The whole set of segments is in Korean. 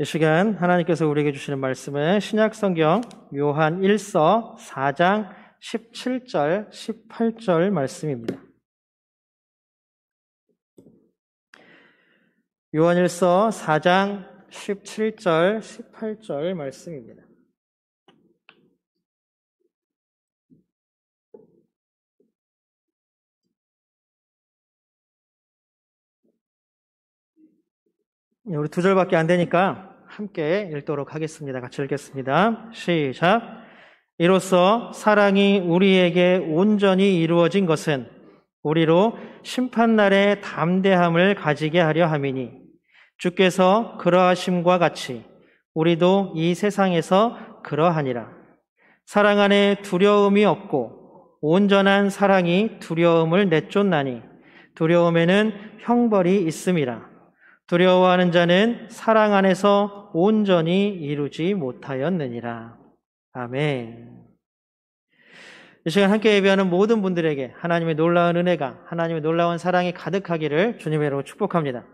이 시간 하나님께서 우리에게 주시는 말씀은 신약성경 요한 1서 4장 17절, 18절 말씀입니다. 요한 1서 4장 17절, 18절 말씀입니다. 우리 두 절밖에 안 되니까 함께 읽도록 하겠습니다. 같이 읽겠습니다. 시작. 이로써 사랑이 우리에게 온전히 이루어진 것은 우리로 심판날의 담대함을 가지게 하려 함이니 주께서 그러하심과 같이 우리도 이 세상에서 그러하니라. 사랑 안에 두려움이 없고 온전한 사랑이 두려움을 내쫓나니 두려움에는 형벌이 있음이라. 두려워하는 자는 사랑 안에서 온전히 이루지 못하였느니라. 아멘. 이 시간 함께 예배하는 모든 분들에게 하나님의 놀라운 은혜가, 하나님의 놀라운 사랑이 가득하기를 주님의 이름으로 축복합니다.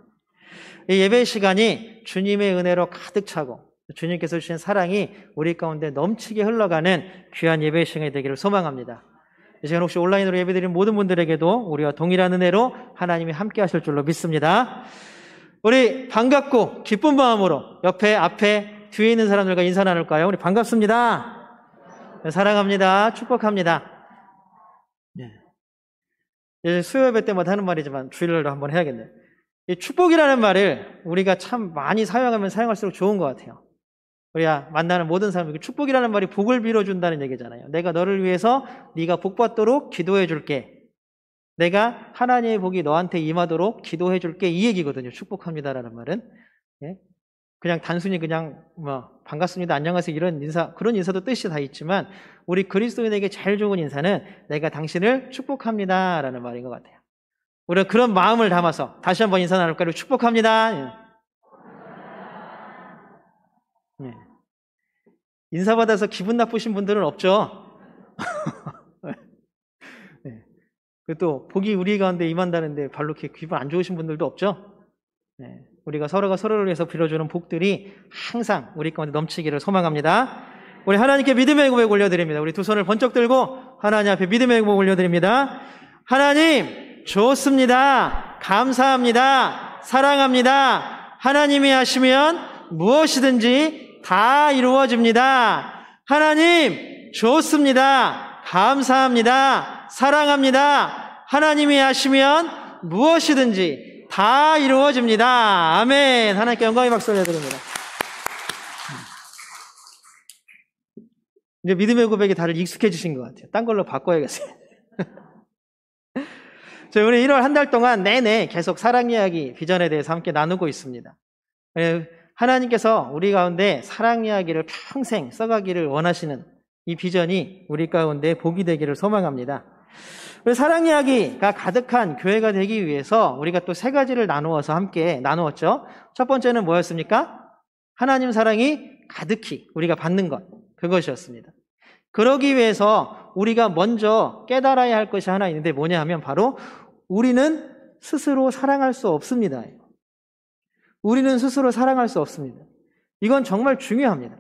이 예배 시간이 주님의 은혜로 가득 차고 주님께서 주신 사랑이 우리 가운데 넘치게 흘러가는 귀한 예배 시간이 되기를 소망합니다. 이 시간 혹시 온라인으로 예배드린 모든 분들에게도 우리와 동일한 은혜로 하나님이 함께 하실 줄로 믿습니다. 우리 반갑고 기쁜 마음으로 옆에, 앞에, 뒤에 있는 사람들과 인사 나눌까요? 우리 반갑습니다. 사랑합니다. 축복합니다. 네. 수요 예배 때마다 하는 말이지만 주일날도 한번 해야겠네요. 이 축복이라는 말을 우리가 참 많이 사용하면 사용할수록 좋은 것 같아요. 우리가 만나는 모든 사람에게 축복이라는 말이 복을 빌어준다는 얘기잖아요. 내가 너를 위해서 네가 복 받도록 기도해 줄게. 내가 하나님의 복이 너한테 임하도록 기도해 줄게. 이 얘기거든요. 축복합니다라는 말은. 예? 그냥 단순히 그냥 반갑습니다, 안녕하세요 이런 인사, 그런 인사도 뜻이 다 있지만 우리 그리스도인에게 제일 좋은 인사는 내가 당신을 축복합니다라는 말인 것 같아요. 우리가 그런 마음을 담아서 다시 한번 인사 나눌까요? 축복합니다. 예. 인사받아서 기분 나쁘신 분들은 없죠. 또 복이 우리 가운데 임한다는데 별로 이렇게 기분 안 좋으신 분들도 없죠. 네. 우리가 서로가 서로를 위해서 빌어주는 복들이 항상 우리 가운데 넘치기를 소망합니다. 우리 하나님께 믿음의 고백 올려드립니다. 우리 두 손을 번쩍 들고 하나님 앞에 믿음의 고백 올려드립니다. 하나님 좋습니다. 감사합니다. 사랑합니다. 하나님이 하시면 무엇이든지 다 이루어집니다. 하나님 좋습니다. 감사합니다. 사랑합니다. 하나님이 하시면 무엇이든지 다 이루어집니다. 아멘. 하나님께 영광의 박수 올려드립니다. 이제 믿음의 고백이 다들 익숙해지신 것 같아요. 딴 걸로 바꿔야겠어요. 저희 우리 1월 한 달 동안 내내 계속 사랑 이야기, 비전에 대해서 함께 나누고 있습니다. 하나님께서 우리 가운데 사랑 이야기를 평생 써가기를 원하시는 이 비전이 우리 가운데 복이 되기를 소망합니다. 사랑 이야기가 가득한 교회가 되기 위해서 우리가 또 세 가지를 나누어서 함께 나누었죠. 첫 번째는 뭐였습니까? 하나님 사랑이 가득히 우리가 받는 것, 그것이었습니다. 그러기 위해서 우리가 먼저 깨달아야 할 것이 하나 있는데 뭐냐 하면 바로 우리는 스스로 사랑할 수 없습니다. 우리는 스스로 사랑할 수 없습니다. 이건 정말 중요합니다.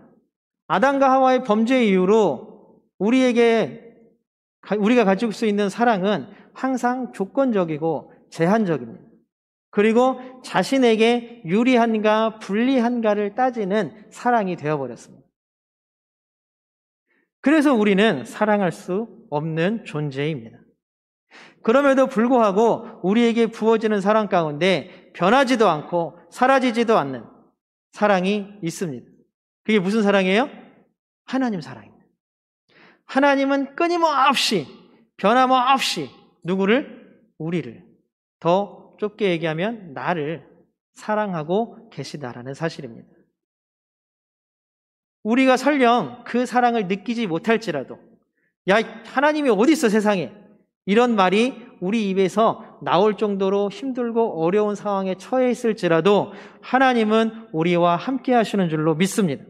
아담과 하와의 범죄 이후로 우리가 가지고 수 있는 사랑은 항상 조건적이고 제한적입니다. 그리고 자신에게 유리한가 불리한가를 따지는 사랑이 되어버렸습니다. 그래서 우리는 사랑할 수 없는 존재입니다. 그럼에도 불구하고 우리에게 부어지는 사랑 가운데 변하지도 않고 사라지지도 않는 사랑이 있습니다. 그게 무슨 사랑이에요? 하나님 사랑입니다. 하나님은 끊임없이 변함없이 누구를? 우리를, 더 좁게 얘기하면 나를 사랑하고 계시다라는 사실입니다. 우리가 설령 그 사랑을 느끼지 못할지라도 야, 하나님이 어디 있어 세상에, 이런 말이 우리 입에서 나올 정도로 힘들고 어려운 상황에 처해 있을지라도 하나님은 우리와 함께 하시는 줄로 믿습니다.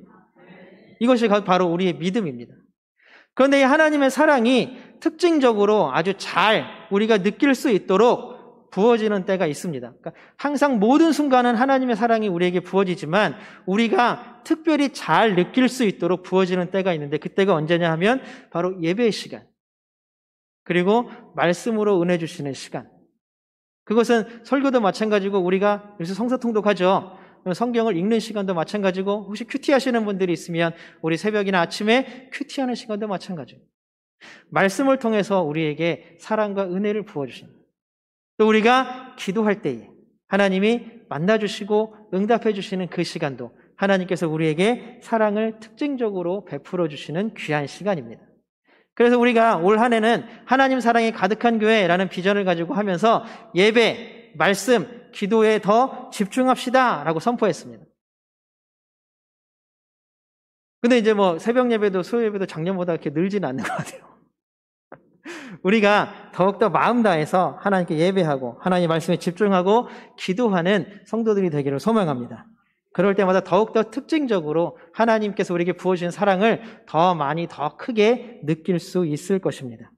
이것이 바로 우리의 믿음입니다. 그런데 이 하나님의 사랑이 특징적으로 아주 잘 우리가 느낄 수 있도록 부어지는 때가 있습니다. 그러니까 항상 모든 순간은 하나님의 사랑이 우리에게 부어지지만 우리가 특별히 잘 느낄 수 있도록 부어지는 때가 있는데 그때가 언제냐 하면 바로 예배의 시간. 그리고 말씀으로 은혜 주시는 시간. 그것은 설교도 마찬가지고 우리가 요새 성서통독하죠. 성경을 읽는 시간도 마찬가지고 혹시 큐티 하시는 분들이 있으면 우리 새벽이나 아침에 큐티하는 시간도 마찬가지고 말씀을 통해서 우리에게 사랑과 은혜를 부어주십니다. 또 우리가 기도할 때에 하나님이 만나주시고 응답해 주시는 그 시간도 하나님께서 우리에게 사랑을 특징적으로 베풀어 주시는 귀한 시간입니다. 그래서 우리가 올 한 해는 하나님 사랑이 가득한 교회라는 비전을 가지고 하면서 예배, 말씀, 기도에 더 집중합시다라고 선포했습니다. 근데 이제 뭐 새벽 예배도 수요 예배도 작년보다 그렇게 늘지는 않는 것 같아요. 우리가 더욱더 마음 다해서 하나님께 예배하고 하나님 말씀에 집중하고 기도하는 성도들이 되기를 소망합니다. 그럴 때마다 더욱더 특징적으로 하나님께서 우리에게 부어주신 사랑을 더 많이 더 크게 느낄 수 있을 것입니다.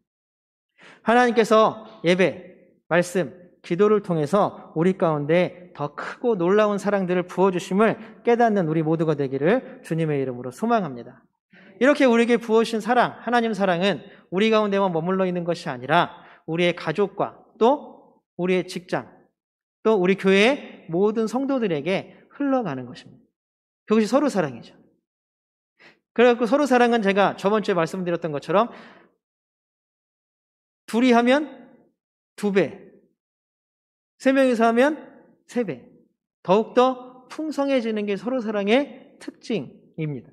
하나님께서 예배, 말씀, 기도를 통해서 우리 가운데 더 크고 놀라운 사랑들을 부어주심을 깨닫는 우리 모두가 되기를 주님의 이름으로 소망합니다. 이렇게 우리에게 부어주신 사랑, 하나님 사랑은 우리 가운데만 머물러 있는 것이 아니라 우리의 가족과 또 우리의 직장, 또 우리 교회의 모든 성도들에게 흘러가는 것입니다. 그것이 서로 사랑이죠. 그래서 서로 사랑은 제가 저번 주에 말씀드렸던 것처럼 둘이 하면 2배, 3명이서 하면 3배. 더욱더 풍성해지는 게 서로 사랑의 특징입니다.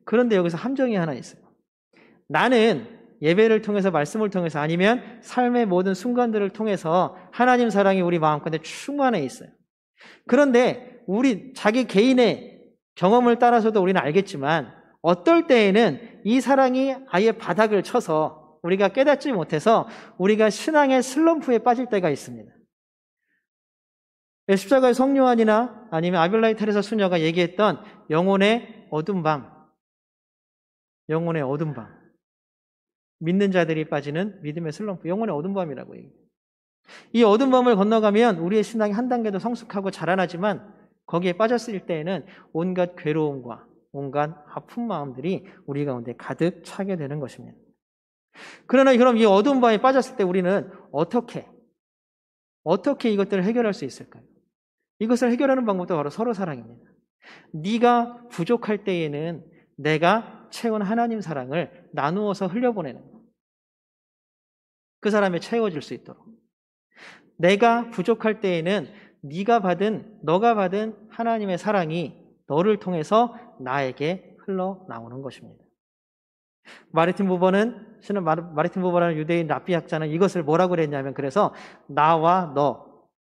그런데 여기서 함정이 하나 있어요. 나는 예배를 통해서 말씀을 통해서 아니면 삶의 모든 순간들을 통해서 하나님 사랑이 우리 마음가운데 충만해 있어요. 그런데 우리 자기 개인의 경험을 따라서도 우리는 알겠지만 어떨 때에는 이 사랑이 아예 바닥을 쳐서 우리가 깨닫지 못해서 우리가 신앙의 슬럼프에 빠질 때가 있습니다. 십자가의 성요한이나 아니면 아빌라이 테레사 수녀가 얘기했던 영혼의 어두운 밤, 영혼의 어두운 밤, 믿는 자들이 빠지는 믿음의 슬럼프, 영혼의 어두운 밤이라고 얘기해요. 이 어두운 밤을 건너가면 우리의 신앙이 한 단계 더 성숙하고 자라나지만 거기에 빠졌을 때에는 온갖 괴로움과 온갖 아픈 마음들이 우리 가운데 가득 차게 되는 것입니다. 그러나 그럼 이 어두운 밤에 빠졌을 때 우리는 어떻게 이것들을 해결할 수 있을까요? 이것을 해결하는 방법도 바로 서로 사랑입니다. 네가 부족할 때에는 내가 채운 하나님 사랑을 나누어서 흘려보내는 것. 그 사람이 채워질 수 있도록. 내가 부족할 때에는 너가 받은 하나님의 사랑이 너를 통해서 나에게 흘러나오는 것입니다. 마르틴 부버라는 유대인 랍비학자는 이것을 뭐라고 그랬냐면 그래서 나와 너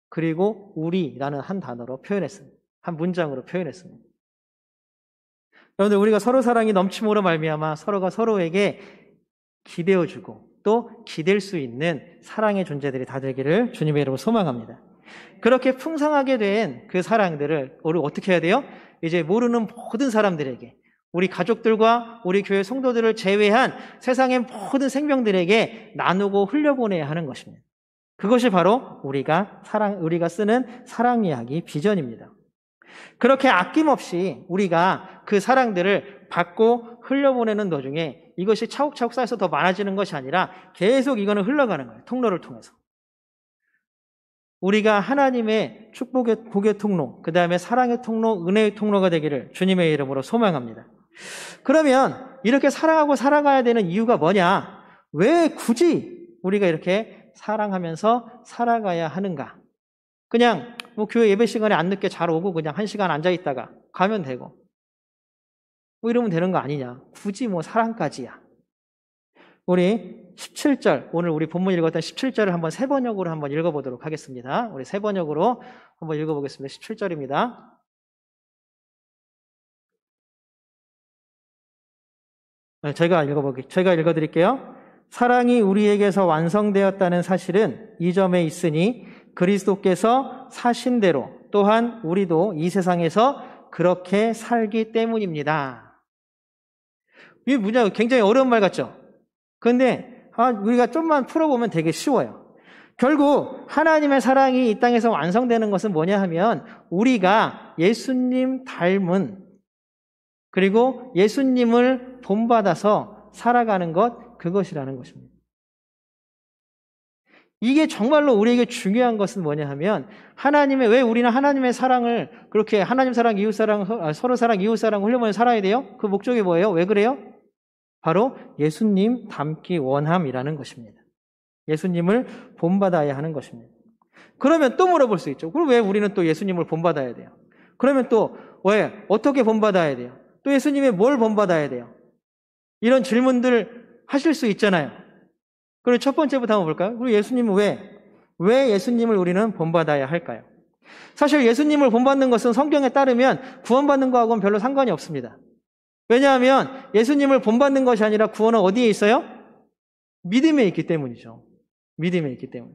그리고 우리라는 한 단어로 표현했습니다. 한 문장으로 표현했습니다. 여러분들 우리가 서로 사랑이 넘침으로 말미암아 서로가 서로에게 기대어주고 또 기댈 수 있는 사랑의 존재들이 다 되기를 주님의 이름으로 소망합니다. 그렇게 풍성하게 된 그 사랑들을 우리 어떻게 해야 돼요? 이제 모르는 모든 사람들에게 우리 가족들과 우리 교회 성도들을 제외한 세상의 모든 생명들에게 나누고 흘려보내야 하는 것입니다. 그것이 바로 우리가 쓰는 사랑 이야기 비전입니다. 그렇게 아낌없이 우리가 그 사랑들을 받고 흘려보내는 도중에 이것이 차곡차곡 쌓여서 더 많아지는 것이 아니라 계속 이거는 흘러가는 거예요. 통로를 통해서. 우리가 하나님의 축복의 복의 통로, 그 다음에 사랑의 통로, 은혜의 통로가 되기를 주님의 이름으로 소망합니다. 그러면 이렇게 사랑하고 살아가야 되는 이유가 뭐냐? 왜 굳이 우리가 이렇게 사랑하면서 살아가야 하는가? 그냥 뭐 교회 예배 시간에 안 늦게 잘 오고 그냥 1시간 앉아있다가 가면 되고 뭐 이러면 되는 거 아니냐? 굳이 뭐 사랑까지야. 우리 17절, 오늘 우리 본문 읽었던 17절을 한번 세 번역으로 한번 읽어보도록 하겠습니다. 우리 세 번역으로 한번 읽어보겠습니다. 17절입니다. 제가 읽어드릴게요. 사랑이 우리에게서 완성되었다는 사실은 이 점에 있으니 그리스도께서 사신 대로 또한 우리도 이 세상에서 그렇게 살기 때문입니다. 이 문장 굉장히 어려운 말 같죠? 그런데 우리가 좀만 풀어보면 되게 쉬워요. 결국 하나님의 사랑이 이 땅에서 완성되는 것은 뭐냐 하면 우리가 예수님 닮은 그리고 예수님을 본받아서 살아가는 것, 그것이라는 것입니다. 이게 정말로 우리에게 중요한 것은 뭐냐 하면 왜 우리는 하나님의 사랑을 그렇게 하나님 사랑, 이웃 사랑, 서로 사랑, 이웃 사랑 흘려보며 살아야 돼요? 그 목적이 뭐예요? 왜 그래요? 바로 예수님 닮기 원함이라는 것입니다. 예수님을 본받아야 하는 것입니다. 그러면 또 물어볼 수 있죠. 그럼 왜 우리는 또 예수님을 본받아야 돼요? 그러면 또 왜? 어떻게 본받아야 돼요? 또 예수님의 뭘 본받아야 돼요? 이런 질문들 하실 수 있잖아요. 그럼 첫 번째부터 한번 볼까요? 그리고 예수님은 왜 예수님을 우리는 본받아야 할까요? 사실 예수님을 본받는 것은 성경에 따르면 구원받는 거하고는 별로 상관이 없습니다. 왜냐하면 예수님을 본받는 것이 아니라 구원은 어디에 있어요? 믿음에 있기 때문이죠. 믿음에 있기 때문에.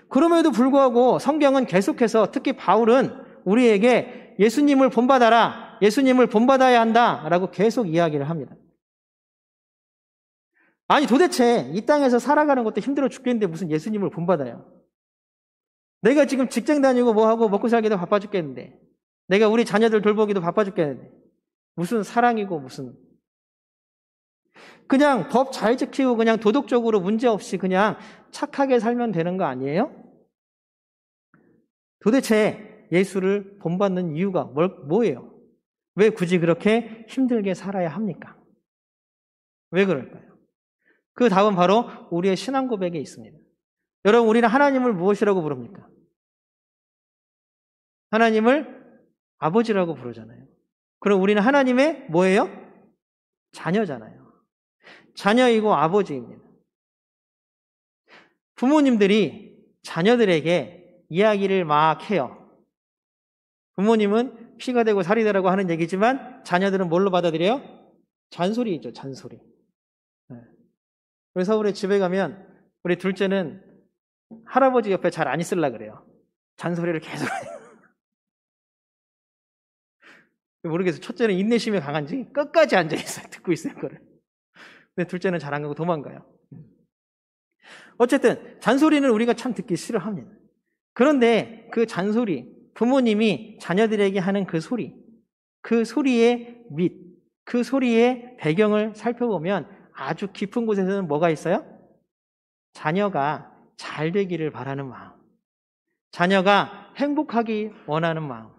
그럼에도 불구하고 성경은 계속해서 특히 바울은 우리에게 예수님을 본받아라, 예수님을 본받아야 한다라고 계속 이야기를 합니다. 아니 도대체 이 땅에서 살아가는 것도 힘들어 죽겠는데 무슨 예수님을 본받아요? 내가 지금 직장 다니고 뭐하고 먹고 살기도 바빠 죽겠는데 내가 우리 자녀들 돌보기도 바빠 죽겠는데 무슨 사랑이고 무슨 그냥 법 잘 지키고 그냥 도덕적으로 문제없이 그냥 착하게 살면 되는 거 아니에요? 도대체 예수를 본받는 이유가 뭐예요? 왜 굳이 그렇게 힘들게 살아야 합니까? 왜 그럴까요? 그 답은 바로 우리의 신앙 고백에 있습니다. 여러분, 우리는 하나님을 무엇이라고 부릅니까? 하나님을 아버지라고 부르잖아요. 그럼 우리는 하나님의 뭐예요? 자녀잖아요. 자녀이고 아버지입니다. 부모님들이 자녀들에게 이야기를 막 해요. 부모님은 피가 되고 살이 되라고 하는 얘기지만 자녀들은 뭘로 받아들여요? 잔소리죠, 잔소리. 그래서 우리 집에 가면 우리 둘째는 할아버지 옆에 잘 안 있으려고 그래요. 잔소리를 계속 해요. 모르겠어요. 첫째는 인내심이 강한지 끝까지 앉아있어요. 듣고 있어요, 그거를. 근데 둘째는 잘 안 가고 도망가요. 어쨌든 잔소리는 우리가 참 듣기 싫어합니다. 그런데 그 잔소리, 부모님이 자녀들에게 하는 그 소리의 밑, 그 소리의 배경을 살펴보면 아주 깊은 곳에서는 뭐가 있어요? 자녀가 잘 되기를 바라는 마음, 자녀가 행복하기 원하는 마음,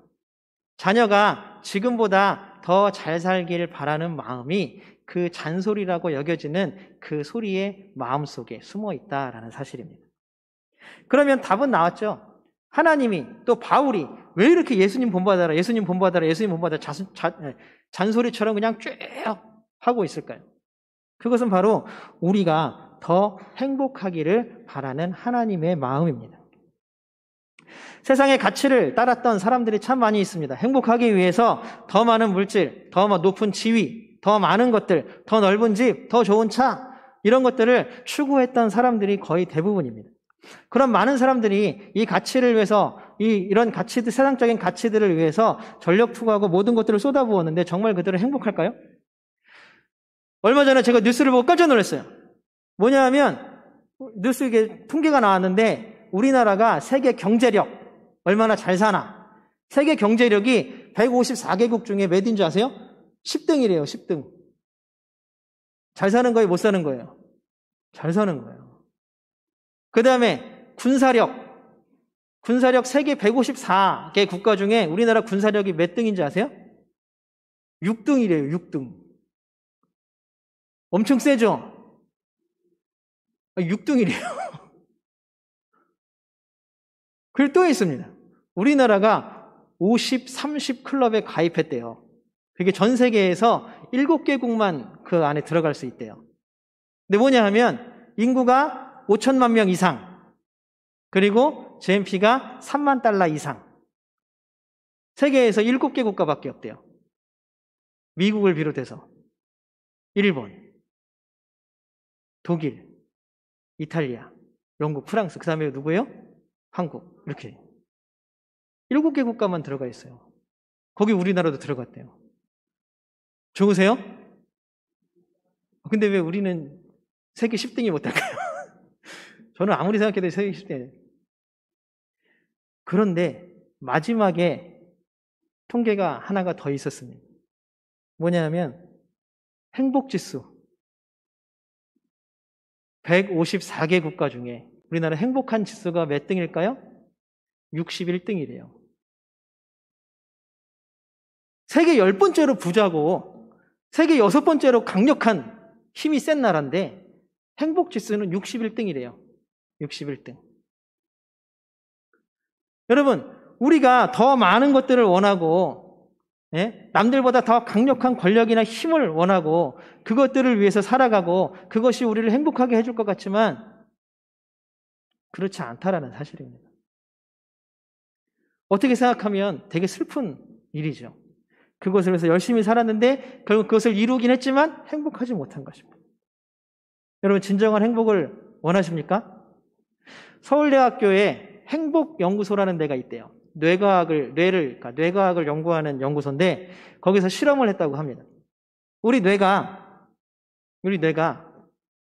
자녀가 지금보다 더 잘 살기를 바라는 마음이 그 잔소리라고 여겨지는 그 소리의 마음속에 숨어 있다라는 사실입니다. 그러면 답은 나왔죠. 하나님이 또 바울이 왜 이렇게 예수님 본받아라, 예수님 본받아라, 예수님 본받아라 잔소리처럼 그냥 쭉 하고 있을까요? 그것은 바로 우리가 더 행복하기를 바라는 하나님의 마음입니다. 세상의 가치를 따랐던 사람들이 참 많이 있습니다. 행복하기 위해서 더 많은 물질, 더 높은 지위, 더 많은 것들, 더 넓은 집, 더 좋은 차 이런 것들을 추구했던 사람들이 거의 대부분입니다. 그런 많은 사람들이 이 가치를 위해서 이런 가치들, 세상적인 가치들을 위해서 전력 투구하고 모든 것들을 쏟아부었는데 정말 그들은 행복할까요? 얼마 전에 제가 뉴스를 보고 깜짝 놀랐어요. 뭐냐 하면 뉴스 이게 통계가 나왔는데 우리나라가 세계 경제력 얼마나 잘 사나. 세계 경제력이 154개국 중에 몇인 줄 아세요? 10등이래요. 10등. 잘 사는 거예요? 못 사는 거예요? 잘 사는 거예요. 그 다음에 군사력 세계 154개 국가 중에 우리나라 군사력이 몇 등인지 아세요? 6등이래요. 6등. 엄청 세죠? 6등이래요. 그리고 또 있습니다. 우리나라가 50, 30 클럽에 가입했대요. 그게 전 세계에서 7개국만 그 안에 들어갈 수 있대요. 근데 뭐냐 하면 인구가 5천만 명 이상, 그리고 GNP가 3만 달러 이상. 세계에서 7개 국가밖에 없대요. 미국을 비롯해서. 일본, 독일, 이탈리아, 영국, 프랑스, 그 다음에 누구예요? 한국. 이렇게 7개 국가만 들어가 있어요. 거기 우리나라도 들어갔대요. 좋으세요? 근데 왜 우리는 세계 10등이 못할까요? 저는 아무리 생각해도 세계 10등. 그런데 마지막에 통계가 하나가 더 있었습니다. 뭐냐면 행복지수. 154개 국가 중에 우리나라 행복한 지수가 몇 등일까요? 61등이래요. 세계 10번째로 부자고 세계 6번째로 강력한 힘이 센 나라인데 행복지수는 61등이래요. 61등. 여러분, 우리가 더 많은 것들을 원하고 남들보다 더 강력한 권력이나 힘을 원하고 그것들을 위해서 살아가고 그것이 우리를 행복하게 해줄 것 같지만 그렇지 않다라는 사실입니다. 어떻게 생각하면 되게 슬픈 일이죠. 그것을 위해서 열심히 살았는데 결국 그것을 이루긴 했지만 행복하지 못한 것입니다. 여러분, 진정한 행복을 원하십니까? 서울대학교에 행복연구소라는 데가 있대요. 뇌과학을 연구하는 연구소인데 거기서 실험을 했다고 합니다. 우리 뇌가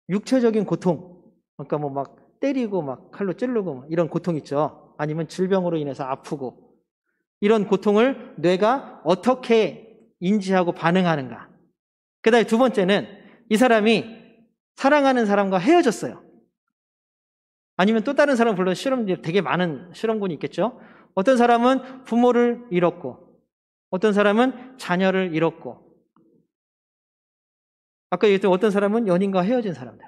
육체적인 고통, 그러니까 뭐 막 때리고 막 칼로 찌르고 막 이런 고통 있죠. 아니면 질병으로 인해서 아프고 이런 고통을 뇌가 어떻게 인지하고 반응하는가. 그다음에 두 번째는 이 사람이 사랑하는 사람과 헤어졌어요. 아니면 또 다른 사람 물론 되게 많은 실험군이 있겠죠. 어떤 사람은 부모를 잃었고 어떤 사람은 자녀를 잃었고 아까 얘기했던 어떤 사람은 연인과 헤어진 사람들.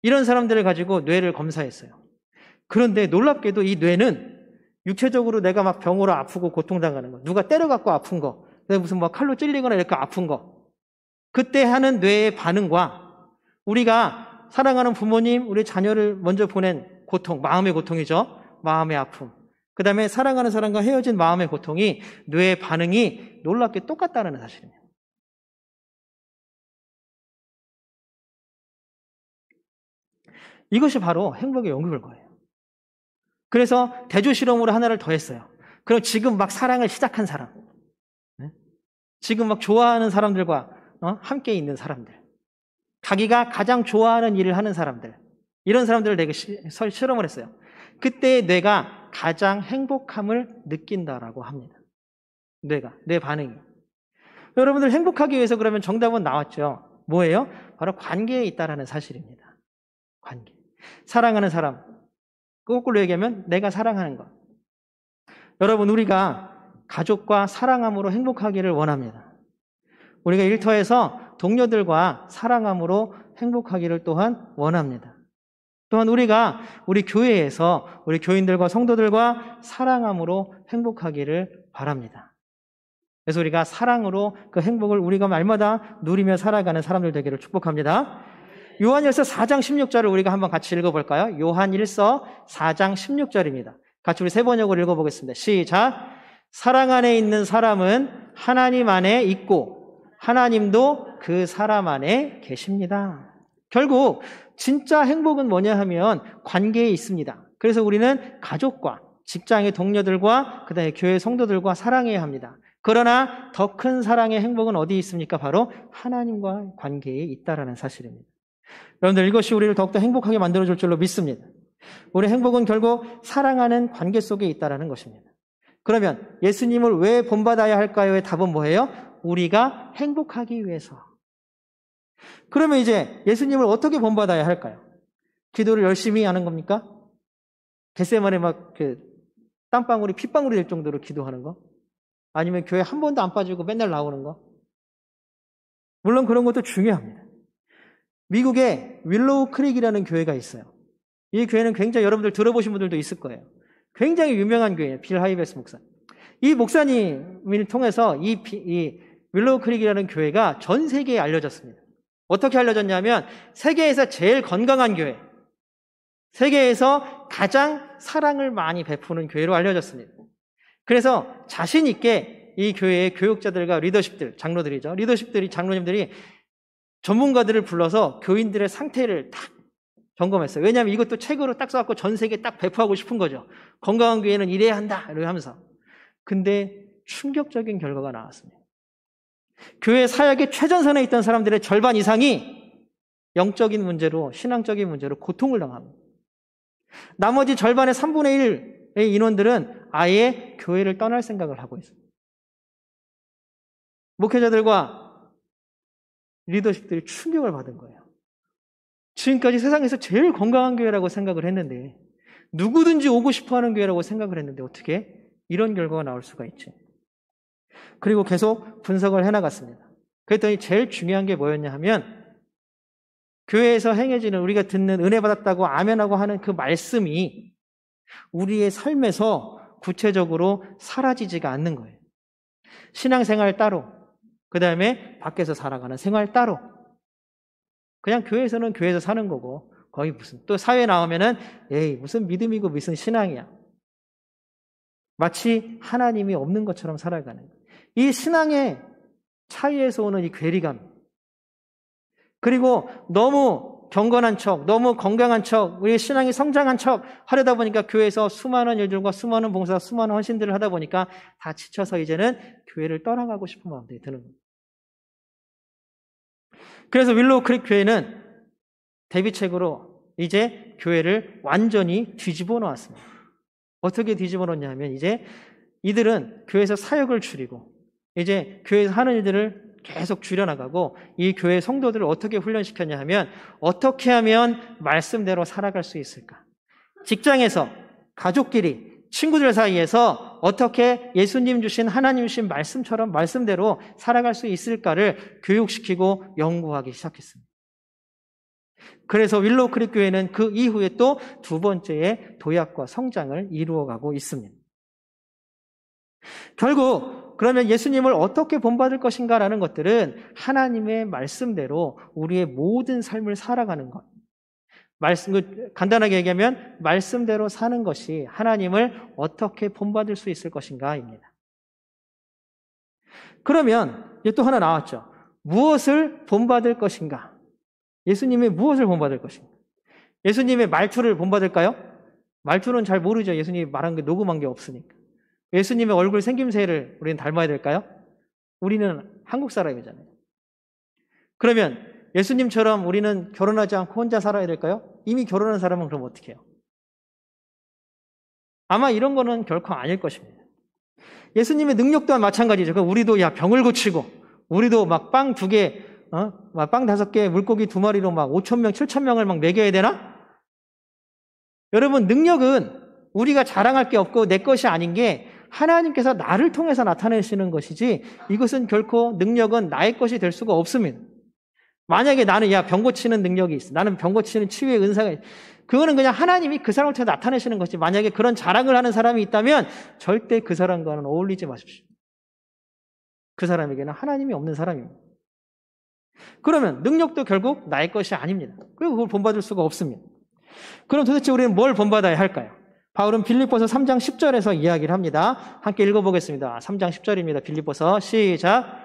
이런 사람들을 가지고 뇌를 검사했어요. 그런데 놀랍게도 이 뇌는 육체적으로 내가 막 병으로 아프고 고통당하는 거, 누가 때려갖고 아픈 거, 내가 무슨 막 칼로 찔리거나 이렇게 아픈 거, 그때 하는 뇌의 반응과 우리가 사랑하는 부모님, 우리 자녀를 먼저 보낸 고통, 마음의 고통이죠. 마음의 아픔. 그 다음에 사랑하는 사람과 헤어진 마음의 고통이 뇌의 반응이 놀랍게 똑같다는 사실입니다. 이것이 바로 행복의 연구 결과예요. 그래서 대조 실험으로 하나를 더 했어요. 그럼 지금 막 사랑을 시작한 사람, 지금 막 좋아하는 사람들과 함께 있는 사람들, 자기가 가장 좋아하는 일을 하는 사람들, 이런 사람들을 내가 실험을 했어요. 그때 뇌가 가장 행복함을 느낀다라고 합니다. 뇌 반응이. 여러분들 행복하기 위해서 그러면 정답은 나왔죠. 뭐예요? 바로 관계에 있다라는 사실입니다. 관계. 사랑하는 사람. 거꾸로 얘기하면 내가 사랑하는 것. 여러분, 우리가 가족과 사랑함으로 행복하기를 원합니다. 우리가 일터에서 동료들과 사랑함으로 행복하기를 또한 원합니다. 또한 우리가 우리 교회에서 우리 교인들과 성도들과 사랑함으로 행복하기를 바랍니다. 그래서 우리가 사랑으로 그 행복을 우리가 날마다 누리며 살아가는 사람들 되기를 축복합니다. 요한일서 4장 16절을 우리가 한번 같이 읽어볼까요? 요한일서 4장 16절입니다. 같이 우리 세 번역으로 읽어보겠습니다. 시작. 사랑 안에 있는 사람은 하나님 안에 있고 하나님도 그 사람 안에 계십니다. 결국 진짜 행복은 뭐냐 하면 관계에 있습니다. 그래서 우리는 가족과 직장의 동료들과 그다음에 교회 성도들과 사랑해야 합니다. 그러나 더 큰 사랑의 행복은 어디에 있습니까? 바로 하나님과 관계에 있다라는 사실입니다. 여러분들, 이것이 우리를 더욱더 행복하게 만들어줄 줄로 믿습니다. 우리의 행복은 결국 사랑하는 관계 속에 있다라는 것입니다. 그러면 예수님을 왜 본받아야 할까요의 답은 뭐예요? 우리가 행복하기 위해서. 그러면 이제 예수님을 어떻게 본받아야 할까요? 기도를 열심히 하는 겁니까? 겟세마네 막 땀방울이 핏방울이 될 정도로 기도하는 거? 아니면 교회 한 번도 안 빠지고 맨날 나오는 거? 물론 그런 것도 중요합니다. 미국에 윌로우 크릭이라는 교회가 있어요. 이 교회는 굉장히 여러분들 들어보신 분들도 있을 거예요. 굉장히 유명한 교회예요. 빌 하이베스 목사. 이 목사님을 통해서 이 윌로우 크릭이라는 교회가 전 세계에 알려졌습니다. 어떻게 알려졌냐면 세계에서 제일 건강한 교회, 세계에서 가장 사랑을 많이 베푸는 교회로 알려졌습니다. 그래서 자신 있게 이 교회의 교육자들과 리더십들, 장로들이죠. 장로님들이 전문가들을 불러서 교인들의 상태를 딱 점검했어요. 왜냐하면 이것도 책으로 딱 써갖고 전 세계에 딱 배포하고 싶은 거죠. 건강한 교회는 이래야 한다, 이렇게 하면서. 근데 충격적인 결과가 나왔습니다. 교회 사역의 최전선에 있던 사람들의 절반 이상이 영적인 문제로, 신앙적인 문제로 고통을 당합니다. 나머지 절반의 3분의 1 인원들은 아예 교회를 떠날 생각을 하고 있어요. 목회자들과 리더십들이 충격을 받은 거예요. 지금까지 세상에서 제일 건강한 교회라고 생각을 했는데, 누구든지 오고 싶어하는 교회라고 생각을 했는데 어떻게 이런 결과가 나올 수가 있지? 그리고 계속 분석을 해나갔습니다. 그랬더니 제일 중요한 게 뭐였냐 하면, 교회에서 행해지는, 우리가 듣는 은혜 받았다고 아멘하고 하는 그 말씀이 우리의 삶에서 구체적으로 사라지지가 않는 거예요. 신앙생활 따로, 그 다음에 밖에서 살아가는 생활 따로. 그냥 교회에서는 교회에서 사는 거고, 거의 무슨, 또 사회에 나오면은, 에이, 무슨 믿음이고 무슨 신앙이야. 마치 하나님이 없는 것처럼 살아가는 거예요. 이 신앙의 차이에서 오는 이 괴리감. 그리고 너무 경건한 척, 너무 건강한 척, 우리 신앙이 성장한 척 하려다 보니까 교회에서 수많은 일들과 수많은 봉사, 수많은 헌신들을 하다 보니까 다 지쳐서 이제는 교회를 떠나가고 싶은 마음들이 드는 거예요. 그래서 윌로우 크릭 교회는 대비책으로 이제 교회를 완전히 뒤집어 놓았습니다. 어떻게 뒤집어 놓냐 하면 이제 이들은 교회에서 사역을 줄이고 이제 교회에서 하는 일들을 계속 줄여나가고 이 교회 성도들을 어떻게 훈련시켰냐 하면 어떻게 하면 말씀대로 살아갈 수 있을까? 직장에서, 가족끼리, 친구들 사이에서 어떻게 예수님 주신 하나님 주신 말씀처럼 말씀대로 살아갈 수 있을까를 교육시키고 연구하기 시작했습니다. 그래서 윌로우 크릭 교회는 그 이후에 또 두 번째의 도약과 성장을 이루어가고 있습니다. 결국 그러면 예수님을 어떻게 본받을 것인가라는 것들은 하나님의 말씀대로 우리의 모든 삶을 살아가는 것. 간단하게 얘기하면 말씀대로 사는 것이 하나님을 어떻게 본받을 수 있을 것인가입니다. 그러면 이제 또 하나 나왔죠. 무엇을 본받을 것인가? 예수님이 무엇을 본받을 것인가? 예수님의 말투를 본받을까요? 말투는 잘 모르죠. 예수님이 말한 게 녹음한 게 없으니까. 예수님의 얼굴 생김새를 우리는 닮아야 될까요? 우리는 한국 사람이잖아요. 그러면 예수님처럼 우리는 결혼하지 않고 혼자 살아야 될까요? 이미 결혼한 사람은 그럼 어떻게 해요? 아마 이런 거는 결코 아닐 것입니다. 예수님의 능력 또한 마찬가지죠. 우리도 병을 고치고, 우리도 막 빵 2개, 빵 5개, 물고기 2마리로 막 5,000명, 7,000명을 막 먹여야 되나? 여러분, 능력은 우리가 자랑할 게 없고 내 것이 아닌 게 하나님께서 나를 통해서 나타내시는 것이지 이것은 결코 능력은 나의 것이 될 수가 없습니다. 만약에 나는 병 고치는 능력이 있어. 나는 병 고치는 치유의 은사가 있어. 그거는 그냥 하나님이 그 사람을 통해서 나타내시는 것이지 만약에 그런 자랑을 하는 사람이 있다면 절대 그 사람과는 어울리지 마십시오. 그 사람에게는 하나님이 없는 사람입니다. 그러면 능력도 결국 나의 것이 아닙니다. 그리고 그걸 본받을 수가 없습니다. 그럼 도대체 우리는 뭘 본받아야 할까요? 바울은 빌립보서 3장 10절에서 이야기를 합니다. 함께 읽어보겠습니다. 3장 10절입니다. 빌립보서 시작.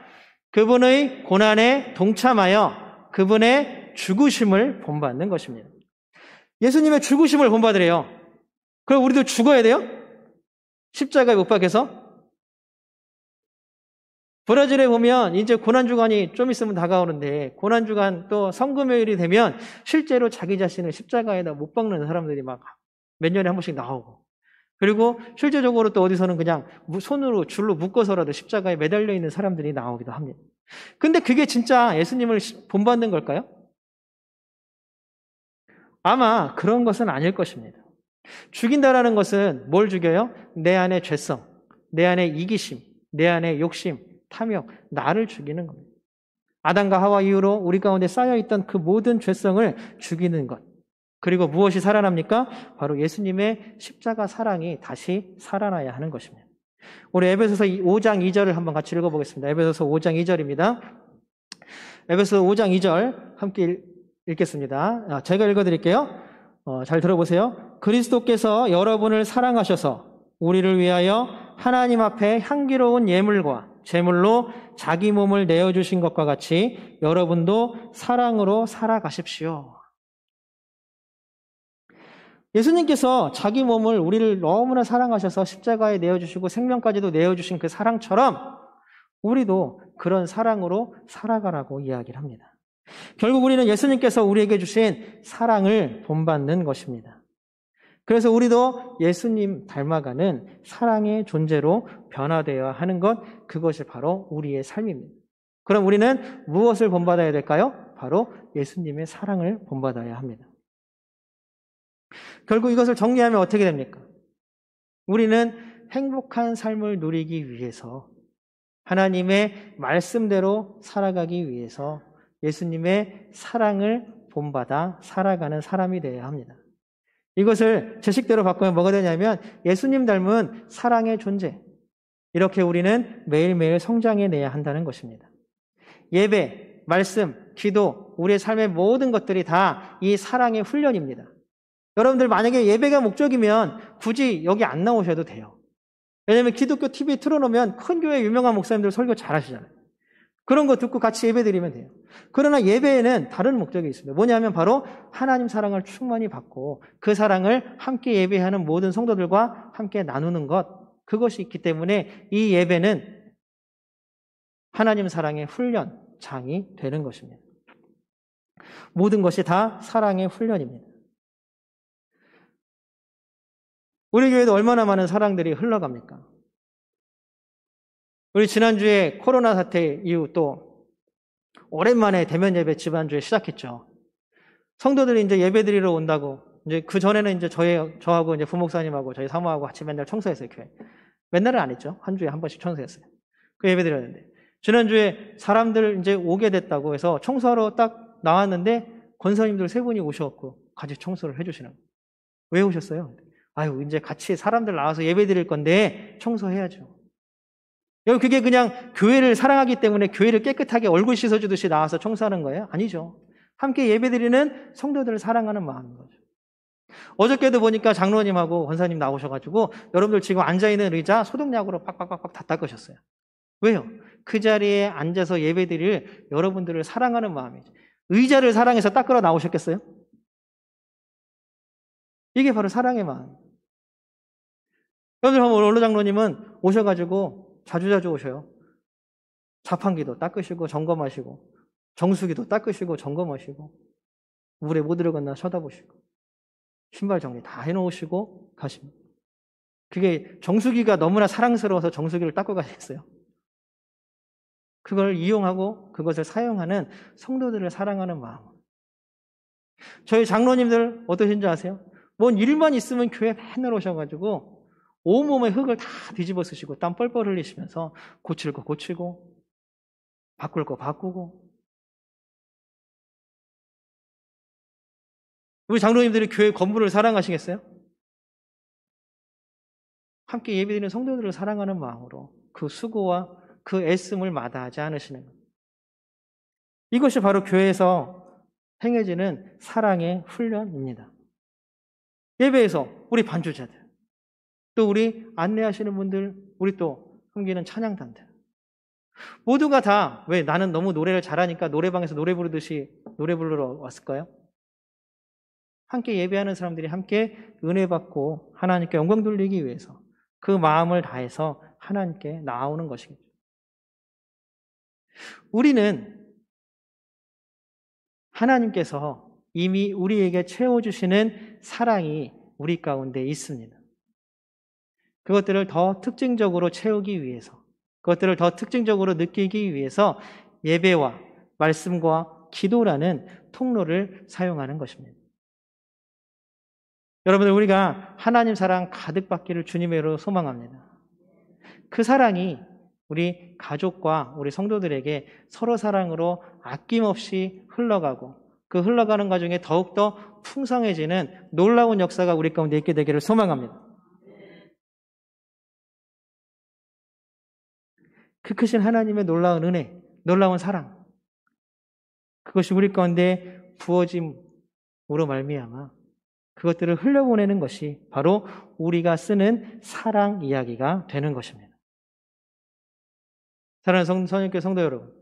그분의 고난에 동참하여 그분의 죽으심을 본받는 것입니다. 예수님의 죽으심을 본받으래요. 그럼 우리도 죽어야 돼요? 십자가에 못 박혀서? 브라질에 보면 이제 고난주간이 좀 있으면 다가오는데 고난주간 또 성금요일이 되면 실제로 자기 자신을 십자가에다 못 박는 사람들이 막 몇 년에 한 번씩 나오고 그리고 실제적으로 또 어디서는 그냥 손으로 줄로 묶어서라도 십자가에 매달려 있는 사람들이 나오기도 합니다. 근데 그게 진짜 예수님을 본받는 걸까요? 아마 그런 것은 아닐 것입니다. 죽인다라는 것은 뭘 죽여요? 내 안의 죄성, 내 안의 이기심, 내 안의 욕심, 탐욕, 나를 죽이는 겁니다. 아담과 하와 이후로 우리 가운데 쌓여있던 그 모든 죄성을 죽이는 것. 그리고 무엇이 살아납니까? 바로 예수님의 십자가 사랑이 다시 살아나야 하는 것입니다. 우리 에베소서 5장 2절을 한번 같이 읽어보겠습니다. 에베소서 5장 2절입니다. 에베소서 5장 2절 함께 읽겠습니다. 제가 읽어드릴게요. 잘 들어보세요. 그리스도께서 여러분을 사랑하셔서 우리를 위하여 하나님 앞에 향기로운 예물과 제물로 자기 몸을 내어주신 것과 같이 여러분도 사랑으로 살아가십시오. 예수님께서 자기 몸을 우리를 너무나 사랑하셔서 십자가에 내어주시고 생명까지도 내어주신 그 사랑처럼 우리도 그런 사랑으로 살아가라고 이야기를 합니다. 결국 우리는 예수님께서 우리에게 주신 사랑을 본받는 것입니다. 그래서 우리도 예수님 닮아가는 사랑의 존재로 변화되어야 하는 것, 그것이 바로 우리의 삶입니다. 그럼 우리는 무엇을 본받아야 될까요? 바로 예수님의 사랑을 본받아야 합니다. 결국 이것을 정리하면 어떻게 됩니까? 우리는 행복한 삶을 누리기 위해서, 하나님의 말씀대로 살아가기 위해서 예수님의 사랑을 본받아 살아가는 사람이 되어야 합니다. 이것을 제 식대로 바꾸면 뭐가 되냐면 예수님 닮은 사랑의 존재, 이렇게 우리는 매일매일 성장해내야 한다는 것입니다. 예배, 말씀, 기도, 우리의 삶의 모든 것들이 다 이 사랑의 훈련입니다. 여러분들 만약에 예배가 목적이면 굳이 여기 안 나오셔도 돼요. 왜냐하면 기독교 TV 틀어놓으면 큰 교회 유명한 목사님들 설교 잘 하시잖아요. 그런 거 듣고 같이 예배 드리면 돼요. 그러나 예배에는 다른 목적이 있습니다. 뭐냐면 바로 하나님 사랑을 충만히 받고 그 사랑을 함께 예배하는 모든 성도들과 함께 나누는 것, 그것이 있기 때문에 이 예배는 하나님 사랑의 훈련장이 되는 것입니다. 모든 것이 다 사랑의 훈련입니다. 우리 교회도 얼마나 많은 사랑들이 흘러갑니까? 우리 지난주에 코로나 사태 이후 또 오랜만에 대면 예배 지난주에 시작했죠. 성도들이 이제 예배 드리러 온다고, 이제 그 전에는 이제 저하고 이제 부목사님하고 저희 사모하고 같이 맨날 청소했어요, 교회. 맨날은 안 했죠. 한 주에 한 번씩 청소했어요. 그 예배 드렸는데. 지난주에 사람들 이제 오게 됐다고 해서 청소하러 딱 나왔는데 권사님들 3분이 오셔갖고 같이 청소를 해주시는 거예요. 왜 오셨어요? 아유, 이제 같이 사람들 나와서 예배 드릴 건데 청소해야죠. 여러분, 그게 그냥 교회를 사랑하기 때문에 교회를 깨끗하게 얼굴 씻어주듯이 나와서 청소하는 거예요? 아니죠. 함께 예배드리는 성도들을 사랑하는 마음인 거죠. 어저께도 보니까 장로님하고 권사님 나오셔가지고 여러분들 지금 앉아있는 의자 소독약으로 팍팍팍팍 다 닦으셨어요. 왜요? 그 자리에 앉아서 예배드릴 여러분들을 사랑하는 마음이죠. 의자를 사랑해서 닦으러 나오셨겠어요? 이게 바로 사랑의 마음. 여러분들 한번 원로 장로님은 오셔가지고 자주자주 오셔요. 자판기도 닦으시고 점검하시고 정수기도 닦으시고 점검하시고 물에 못 들어갔나 쳐다보시고 신발 정리 다 해놓으시고 가십니다. 그게 정수기가 너무나 사랑스러워서 정수기를 닦고 가시겠어요? 그걸 이용하고 그것을 사용하는 성도들을 사랑하는 마음. 저희 장로님들 어떠신지 아세요? 뭔 일만 있으면 교회 맨날 오셔가지고 온몸에 흙을 다 뒤집어 쓰시고 땀 뻘뻘 흘리시면서 고칠 거 고치고 바꿀 거 바꾸고. 우리 장로님들이 교회 건물을 사랑하시겠어요? 함께 예배드리는 성도들을 사랑하는 마음으로 그 수고와 그 애씀을 마다하지 않으시는 것. 이것이 바로 교회에서 행해지는 사랑의 훈련입니다. 예배에서 우리 반주자들, 또 우리 안내하시는 분들, 우리 또 섬기는 찬양단들, 모두가 다 왜 나는 너무 노래를 잘하니까 노래방에서 노래 부르듯이 노래 부르러 왔을까요? 함께 예배하는 사람들이 함께 은혜 받고 하나님께 영광 돌리기 위해서 그 마음을 다해서 하나님께 나아오는 것이겠죠. 우리는 하나님께서 이미 우리에게 채워주시는 사랑이 우리 가운데 있습니다. 그것들을 더 특징적으로 채우기 위해서, 그것들을 더 특징적으로 느끼기 위해서 예배와 말씀과 기도라는 통로를 사용하는 것입니다. 여러분들, 우리가 하나님 사랑 가득 받기를 주님으로 소망합니다. 그 사랑이 우리 가족과 우리 성도들에게 서로 사랑으로 아낌없이 흘러가고 그 흘러가는 과정에 더욱더 풍성해지는 놀라운 역사가 우리 가운데 있게 되기를 소망합니다. 그 크신 하나님의 놀라운 은혜, 놀라운 사랑, 그것이 우리 가운데 부어짐으로 말미암아 그것들을 흘려보내는 것이 바로 우리가 쓰는 사랑 이야기가 되는 것입니다. 사랑하는 선영교회 성도 여러분,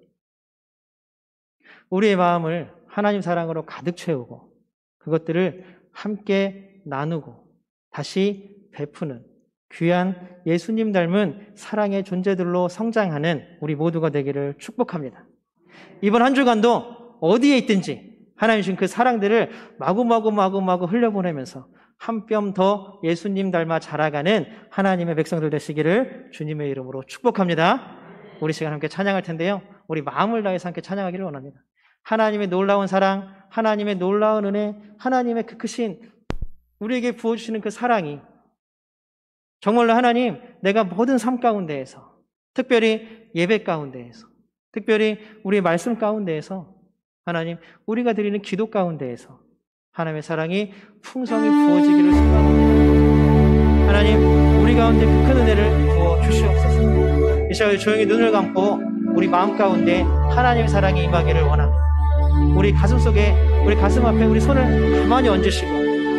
우리의 마음을 하나님 사랑으로 가득 채우고 그것들을 함께 나누고 다시 베푸는 귀한 예수님 닮은 사랑의 존재들로 성장하는 우리 모두가 되기를 축복합니다. 이번 한 주간도 어디에 있든지 하나님 주신 그 사랑들을 마구마구 흘려보내면서 한 뼘 더 예수님 닮아 자라가는 하나님의 백성들 되시기를 주님의 이름으로 축복합니다. 우리 시간 함께 찬양할 텐데요. 우리 마음을 다해서 함께 찬양하기를 원합니다. 하나님의 놀라운 사랑, 하나님의 놀라운 은혜, 하나님의 그 크신 우리에게 부어주시는 그 사랑이 정말로 하나님, 내가 모든 삶 가운데에서, 특별히 예배 가운데에서, 특별히 우리의 말씀 가운데에서, 하나님, 우리가 드리는 기도 가운데에서 하나님의 사랑이 풍성히 부어지기를 소망합니다. 하나님, 우리 가운데 그 큰 은혜를 부어주시옵소서. 이 시간에 조용히 눈을 감고 우리 마음 가운데 하나님의 사랑이 임하기를 원합니다. 우리 가슴 속에, 우리 가슴 앞에 우리 손을 가만히 얹으시고,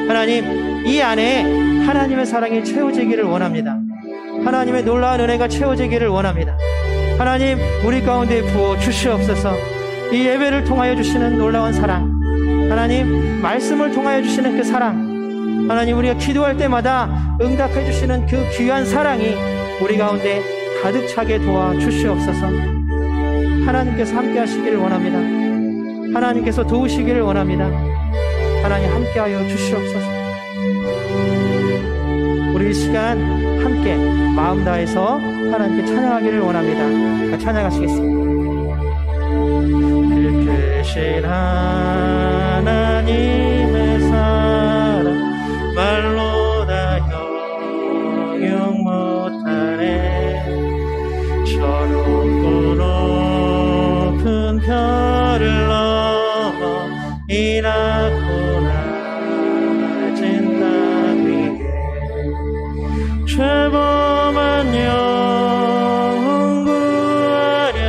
하나님, 이 안에 하나님의 사랑이 채워지기를 원합니다. 하나님의 놀라운 은혜가 채워지기를 원합니다. 하나님, 우리 가운데 부어 주시옵소서. 이 예배를 통하여 주시는 놀라운 사랑, 하나님, 말씀을 통하여 주시는 그 사랑, 하나님, 우리가 기도할 때마다 응답해 주시는 그 귀한 사랑이 우리 가운데 가득 차게 도와 주시옵소서. 하나님께서 함께 하시기를 원합니다. 하나님께서 도우시기를 원합니다. 하나님, 함께하여 주시옵소서. 우리 이 시간 함께 마음 다해서 하나님께 찬양하기를 원합니다. 찬양하시겠습니다. 그 크신 하나님의 사랑 말로 다 형용 못하네. 저 높고 높은 별을 넘어 이 낮고 낮은 땅 위에 죄범한 영혼 구하려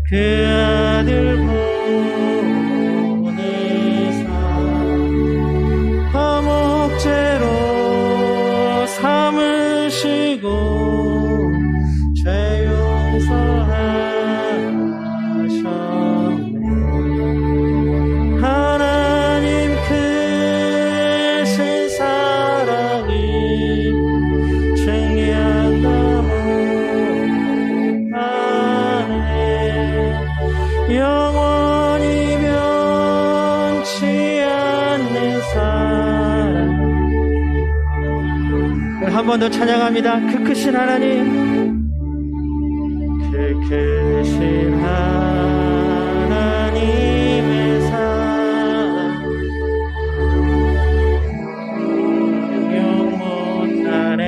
그 아들 보내사 화목제로 삼으시고 죄 용서하셨네. 하나님 크신 사랑이 증량나무 안에 영원히 변치 않는 사랑. 한 번 더 찬양합니다. 그 크신 하나님, 그 크신 하나님의 사랑 영 못하네.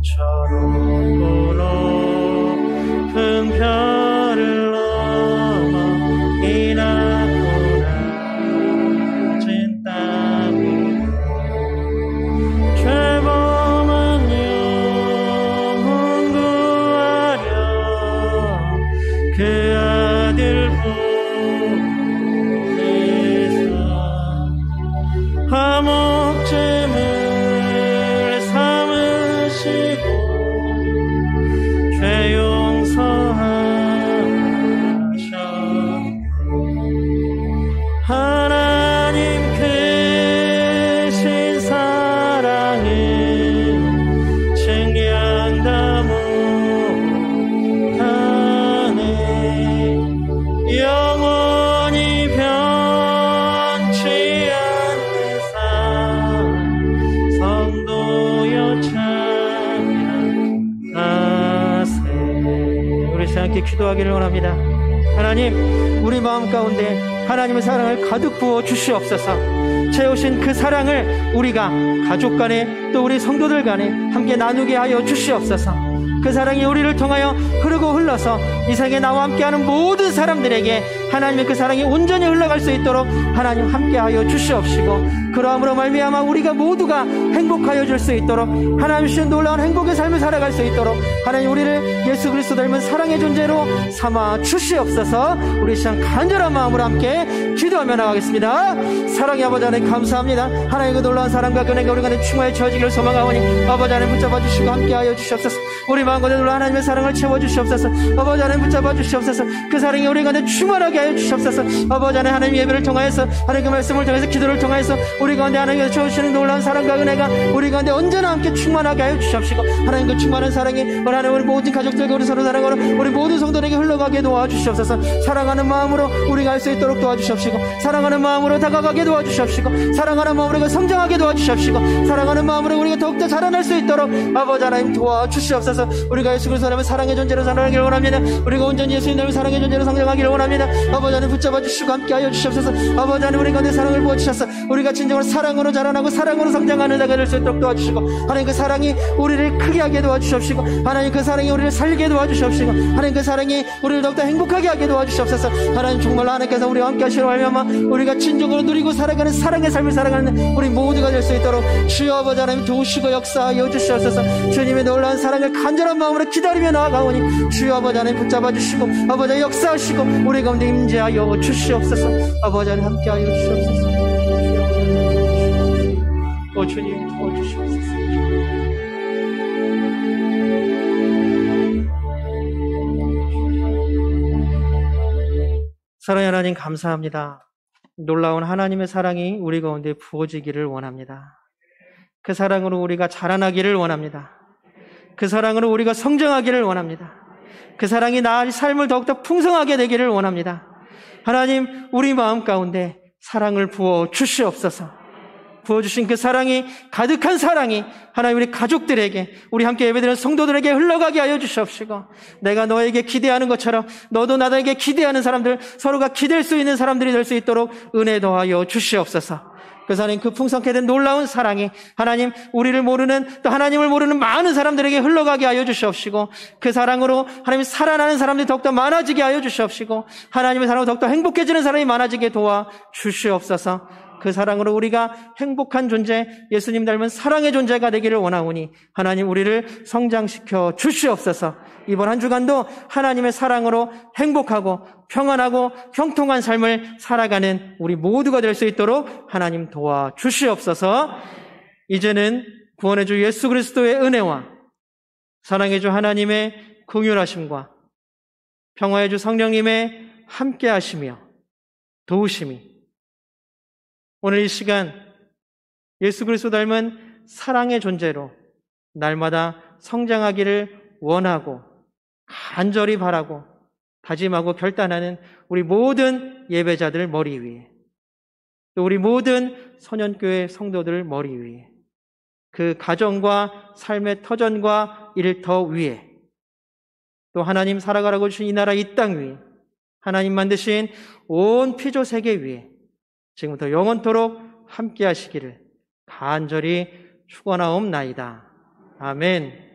저 높고 높은 별을 넘어 이 낮고 낮은 땅 위에 죄범한 영혼 구하려 그 아들 보내사 화목제물 삼으시고 죄 용서하셨네. 하나님 크신 사랑은 증량나무 안에 영원히 변치 않는 사랑 성도여 찬양하세. 우리 함께 기도하기를 원합니다. 하나님, 우리 마음 가운데 하나님의 사랑을 가득 부어 주시옵소서. 채우신 그 사랑을 우리가 가족 간에 또 우리 성도들 간에 함께 나누게 하여 주시옵소서. 그 사랑이 우리를 통하여 흐르고 흘러서 이 세상에 나와 함께하는 모든 사람들에게 하나님의 그 사랑이 온전히 흘러갈 수 있도록 하나님 함께하여 주시옵시고, 그러함으로 말미암아 우리가 모두가 행복하여 줄 수 있도록, 하나님 주신 놀라운 행복의 삶을 살아갈 수 있도록 하나님 우리를 예수 그리스도 닮은 사랑의 존재로 삼아 주시옵소서. 우리 시간 간절한 마음으로 함께 기도하며 나가겠습니다. 사랑의 아버지 하나님 감사합니다. 하나님의 그 놀라운 사랑과 은혜가 우리 간에 충만히 채워지기를 소망하오니 아버지 하나님 붙잡아 주시고 함께하여 주시옵소서. 우리 마음과 눈으로 하나님의 사랑을 채워주시옵소서. 아버지 하나님 붙잡아 주시옵소서. 그 사랑이 우리 가운데 충만하게 하여 주시옵소서. 아버지 하나님, 하나님 예배를 통하여서, 하나님 그 말씀을 통해서, 기도를 통해서 우리 가운데 하나님께서 주시는 놀라운 사랑과 은혜가 우리 가운데 언제나 함께 충만하게 하여 주시옵시고, 하나님 그 충만한 사랑이 우리 모든 가족들과 우리 서로 사랑하는 우리 모든 성도들에게 흘러가게 도와주시옵소서. 사랑하는 마음으로 우리가 할 수 있도록 도와주시옵시고, 사랑하는 마음으로 다가가게 도와주시옵시고, 사랑하는 마음으로 우리가 성장하게 도와주시옵시고, 사랑하는 마음으로 우리가 더욱더 자라날 수 있도록 아버지 하나님 도와주시옵소서. 우리가 예수 그리스도 하나님의 사랑의 존재로 살아가기를 원합니다. 우리가 온전히 예수님 하나님의 사랑의 존재로 성장하기를 원합니다. 아버지 하나님 붙잡아 주시고 함께하여 주시옵소서. 아버지 하나님, 우리 가운데 사랑을 부어주셔서 우리가 진정으로 사랑으로 자라나고 사랑으로 성장하는 자가 될 수 있도록 도와주시고, 하나님 그 사랑이 우리를 크게 하게 도와주시옵시고, 하나님 그 사랑이 우리를 살게 도와주시옵시고, 하나님 그 사랑이 우리를 더욱더 행복하게 하게 도와주시옵소서. 하나님 정말로 하나님께서 우리와 함께 하시려 하면 우리가 진정으로 누리고 살아가는 사랑의 삶을 살아가는 우리 모두가 될 수 있도록 주여 아버지 하나님 도우시고 역사하여 주시옵소서. 주님의 놀라운 사랑을 간절한 마음으로 기다리며 나아가오니 주여 아버지 하나님 붙잡아 주시고, 아버지 역사하시고 우리 가운데 임재하여 주시옵소서. 아버지 하나님 함께하여 주시옵소서. 주님 도와주시옵소서. 사랑의 하나님, 감사합니다. 놀라운 하나님의 사랑이 우리 가운데 부어지기를 원합니다. 그 사랑으로 우리가 자라나기를 원합니다. 그 사랑으로 우리가 성장하기를 원합니다. 그 사랑이 나의 삶을 더욱더 풍성하게 되기를 원합니다. 하나님, 우리 마음 가운데 사랑을 부어 주시옵소서. 부어주신 그 사랑이, 가득한 사랑이 하나님 우리 가족들에게, 우리 함께 예배드리는 성도들에게 흘러가게 하여 주시옵시고, 내가 너에게 기대하는 것처럼 너도 나에게 기대하는 사람들, 서로가 기댈 수 있는 사람들이 될 수 있도록 은혜 더하여 주시옵소서. 그래서 하나님 그 풍성케 된 놀라운 사랑이 하나님 우리를 모르는, 또 하나님을 모르는 많은 사람들에게 흘러가게 하여 주시옵시고, 그 사랑으로 하나님 살아나는 사람들이 더욱더 많아지게 하여 주시옵시고, 하나님의 사랑으로 더욱더 행복해지는 사람이 많아지게 도와 주시옵소서. 그 사랑으로 우리가 행복한 존재, 예수님 닮은 사랑의 존재가 되기를 원하오니 하나님 우리를 성장시켜 주시옵소서. 이번 한 주간도 하나님의 사랑으로 행복하고 평안하고 형통한 삶을 살아가는 우리 모두가 될 수 있도록 하나님 도와 주시옵소서. 이제는 구원의 주 예수 그리스도의 은혜와 사랑의 주 하나님의 긍휼하심과 평화의 주 성령님의 함께하시며 도우심이 오늘 이 시간 예수 그리스도 닮은 사랑의 존재로 날마다 성장하기를 원하고 간절히 바라고 다짐하고 결단하는 우리 모든 예배자들 머리 위에, 또 우리 모든 선연교회 성도들 머리 위에, 그 가정과 삶의 터전과 일터 위에, 또 하나님 살아가라고 주신 이 나라 이 땅 위에, 하나님 만드신 온 피조 세계 위에 지금부터 영원토록 함께 하시기를 간절히 축원하옵나이다. 아멘.